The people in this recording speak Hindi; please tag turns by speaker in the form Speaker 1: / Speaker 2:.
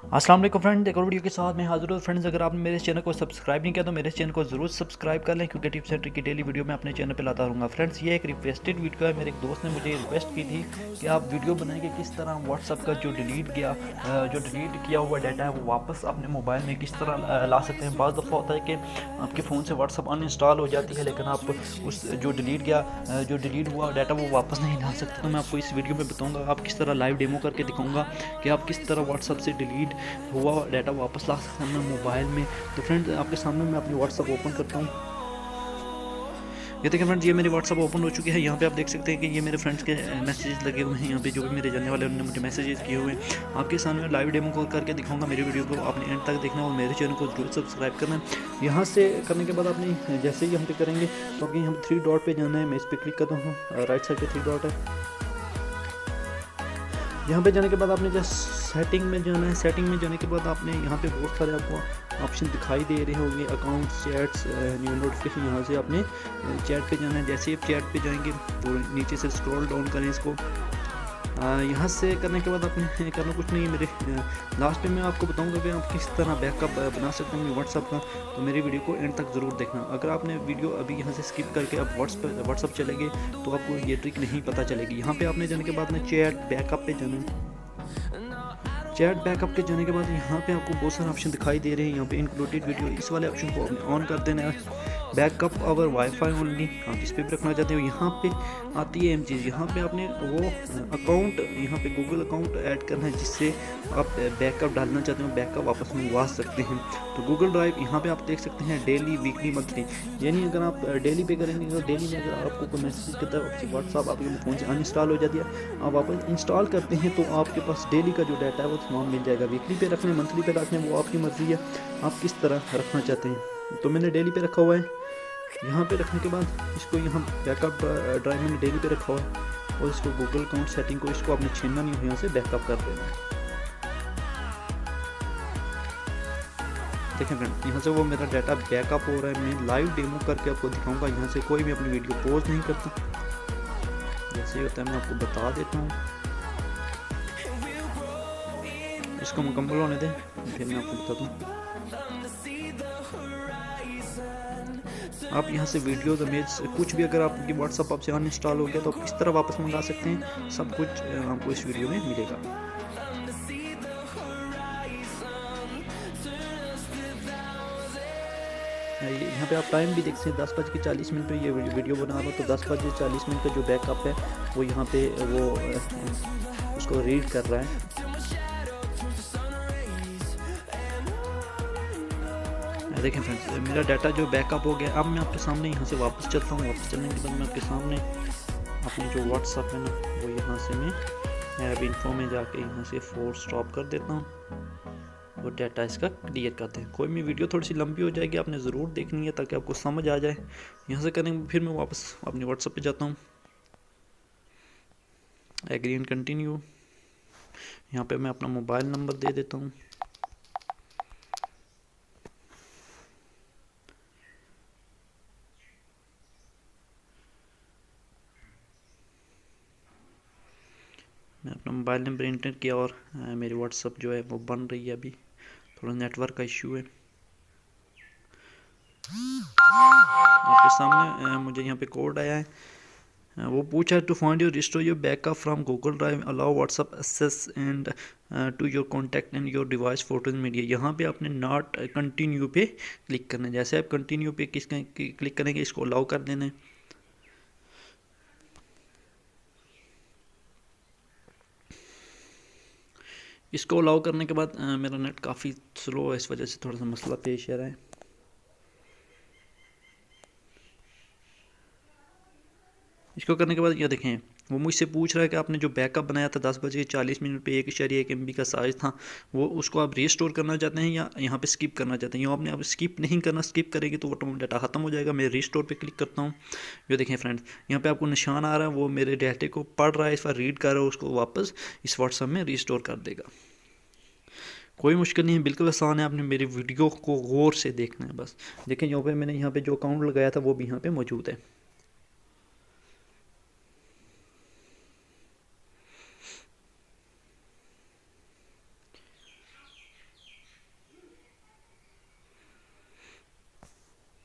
Speaker 1: अस्सलाम वालेकुम फ्रेंड, एक और वीडियो के साथ मैं हाजिर हूँ। फ्रेंड्स, अगर आपने मेरे चैनल को सब्सक्राइब नहीं किया तो मेरे चैनल को ज़रूर सब्सक्राइब कर लें, क्योंकि टिप्स एंड ट्रिक की डेली वीडियो मैं अपने चैनल पे लाता रहूँगा। फ्रेंड्स, ये एक रिक्वेस्टेड वीडियो है। मेरे एक दोस्त ने मुझे रिक्वेस्ट की थी कि आप वीडियो बनाएंगे किस तरह व्हाट्सअप का जो डिलीट किया हुआ डाटा है वो वापस अपने मोबाइल में किस तरह ला सकते हैं। बाज़ दफ़ा होता है कि आपके फ़ोन से व्हाट्सअप अनइंस्टॉल हो जाती है, लेकिन आप उस जो डिलीट हुआ डाटा वो वापस नहीं ला सकते। तो मैं आपको इस वीडियो में बताऊँगा, आप किस तरह लाइव डेमो करके दिखाऊँगा कि आप किस तरह व्हाट्सअप से डिलीट हुआ डाटा वापस ला सकते हैं अपने मोबाइल में। तो फ्रेंड्स, आपके सामने मैं अपनी व्हाट्सअप ओपन करता हूँ। ये देखिए फ्रेंड्स, ये मेरी व्हाट्सअप ओपन हो चुकी है। यहाँ पे आप देख सकते हैं कि ये मेरे फ्रेंड्स के मैसेजेस लगे हुए हैं। यहाँ पे जो भी मेरे जानने वाले हैं उन्होंने मुझे मैसेजेस किए हुए हैं। आपके सामने लाइव डेमो को करके दिखाऊंगा। मेरी वीडियो को आपने एंड तक देखना और मेरे चैनल को जरूर सब्सक्राइब करना है। यहाँ से करने के बाद आपने जैसे ही हम पे करेंगे तो आपके यहाँ 3 डॉट पे जाना है। मैं इस पर क्लिक करता हूँ, राइट साइड पे 3 डॉट है। यहाँ पे जाने के बाद आपने जस्ट सेटिंग में जाना है। सेटिंग में जाने के बाद आपने यहाँ पे बहुत सारे आपको ऑप्शन दिखाई दे रहे होंगे, अकाउंट, चैट्स, न्यू नोटिफिकेशन। यहाँ से आपने चैट पे जाना है। जैसे ही आप चैट पे जाएंगे तो नीचे से स्क्रॉल डाउन करें इसको। यहाँ से करने के बाद आपने करना कुछ नहीं है। मेरे लास्ट में मैं आपको बताऊंगा कि आप किस तरह बैकअप बना सकते हैं व्हाट्सअप का। तो मेरी वीडियो को एंड तक ज़रूर देखना। अगर आपने वीडियो अभी यहाँ से स्किप करके आप व्हाट्सअप चलेंगे तो आपको ये ट्रिक नहीं पता चलेगी। यहाँ पे आपने जाने के बाद में चैट बैकअप पे जाना है। चैट बैकअप के जाने के बाद यहाँ पे आपको बहुत सारे ऑप्शन दिखाई दे रहे हैं। यहाँ पे इंक्लूडेड वीडियो, इस वाले ऑप्शन को आपने ऑन कर देना है। बैकअप ओवर वाईफाई ओनली, आप इस पर भी रखना चाहते हो। यहाँ पे आती है अहम चीज़, यहाँ पे आपने वो अकाउंट, यहाँ पे गूगल अकाउंट ऐड करना है जिससे आप बैकअप डालना चाहते हो, बैकअप वापस मंगवा सकते हैं। तो गूगल ड्राइव, यहाँ पे आप देख सकते हैं डेली, वीकली, मंथली। यानी अगर आप डेली पे करेंगे तो डेली में अगर आपको कोई मैसेज करता है, व्हाट्सअप आपके फ़ोन से अनइंस्टॉल हो जाती है, आप वापस इंस्टॉल करते हैं तो आपके पास डेली का जो डाटा है वो तमाम मिल जाएगा। वीकली पे रखना है, मंथली पे रखना है, वो आपकी मर्ज़ी है, आप किस तरह रखना चाहते हैं। तो मैंने डेली पे रखा हुआ है। यहाँ पे रखने के बाद इसको यहाँ बैकअप ड्राइव मैंने डेली पे रखा हुआ है और इसको गूगल अकाउंट सेटिंग को इसको आपने छीनना नहीं हो, यहाँ से बैकअप कर देना है। देखें फ्रेंड, यहाँ से वो मेरा डाटा बैकअप हो रहा है। मैं लाइव डेमो करके आपको दिखाऊंगा। यहाँ से कोई भी अपनी वीडियो पॉज नहीं करता। जैसे होता है मैं आपको बता देता हूँ। इसको मुकम्मल होने दें, फिर मैं आपको बताता हूँ। आप यहाँ से वीडियो, इमेज, कुछ भी अगर आपकी व्हाट्सअप आपसे अनइंस्टॉल हो गया तो आप किस तरह वापस मंगा सकते हैं, सब कुछ आपको इस वीडियो में मिलेगा। यहाँ पे आप टाइम भी देख सकते हैं, 10:40 पे ये वीडियो बना रहा हूँ। तो 10:40 का जो बैकअप है वो यहाँ पे वो उसको रीड कर रहा है। देखें फ्रेंड्स, मेरा डाटा जो बैकअप हो गया। अब मैं आपके सामने यहाँ से वापस चलता हूँ। वापस चलने के बाद मैं आपके सामने अपनी जो व्हाट्सअप है ना वो यहाँ से मैं ऐप इन्फो में जाके यहाँ से फोर्स स्टॉप कर देता हूँ और डाटा इसका क्लियर करते हैं। कोई भी वीडियो थोड़ी सी लंबी हो जाएगी, आपने ज़रूर देखनी है ताकि आपको समझ आ जाए। यहाँ से करेंगे, फिर मैं वापस अपनी व्हाट्सअप पे जाता हूँ, एग्री एंड कंटिन्यू। यहाँ पे मैं अपना मोबाइल नंबर दे देता हूँ। मैं अपना मोबाइल नंबर इंटर किया और मेरी व्हाट्सअप जो है वो बन रही है। अभी थोड़ा नेटवर्क का इशू है। आपके सामने मुझे यहाँ पे कोड आया है। वो पूछा है to find your restore your backup from Google Drive, allow WhatsApp access and to your contact and your device photos media. यहाँ पे आपने नॉट कंटिन्यू पे क्लिक करना है। जैसे आप कंटिन्यू पे क्लिक करेंगे, इसको अलाउ कर देना है। इसको अलाउ करने के बाद मेरा नेट काफ़ी स्लो है, इस वजह से थोड़ा सा मसला पेश आ रहा है। इसको करने के बाद ये देखें, वो मुझसे पूछ रहा है कि आपने जो बैकअप बनाया था 10:40 पे 1.1 MB का साइज़ था, वो उसको आप रीस्टोर करना चाहते हैं या यहाँ पे स्किप करना चाहते हैं। यहाँ आपने अब स्किप नहीं करना, स्किप करेंगे तो ऑटोमेटिक डाटा ख़त्म हो जाएगा। मैं रीस्टोर पे क्लिक करता हूँ। ये देखें फ्रेंड्स, यहाँ पे आपको निशान आ रहा है, वो मेरे डाटे को पढ़ रहा है, इस पर रीड कर रहा है, उसको वापस इस व्हाट्सएप में रीस्टोर कर देगा। कोई मुश्किल नहीं है, बिल्कुल आसान है। आपने मेरी वीडियो को गौर से देखना है बस। देखें यहाँ पे मैंने यहाँ पे जो अकाउंट लगाया था वो भी यहाँ पे मौजूद है।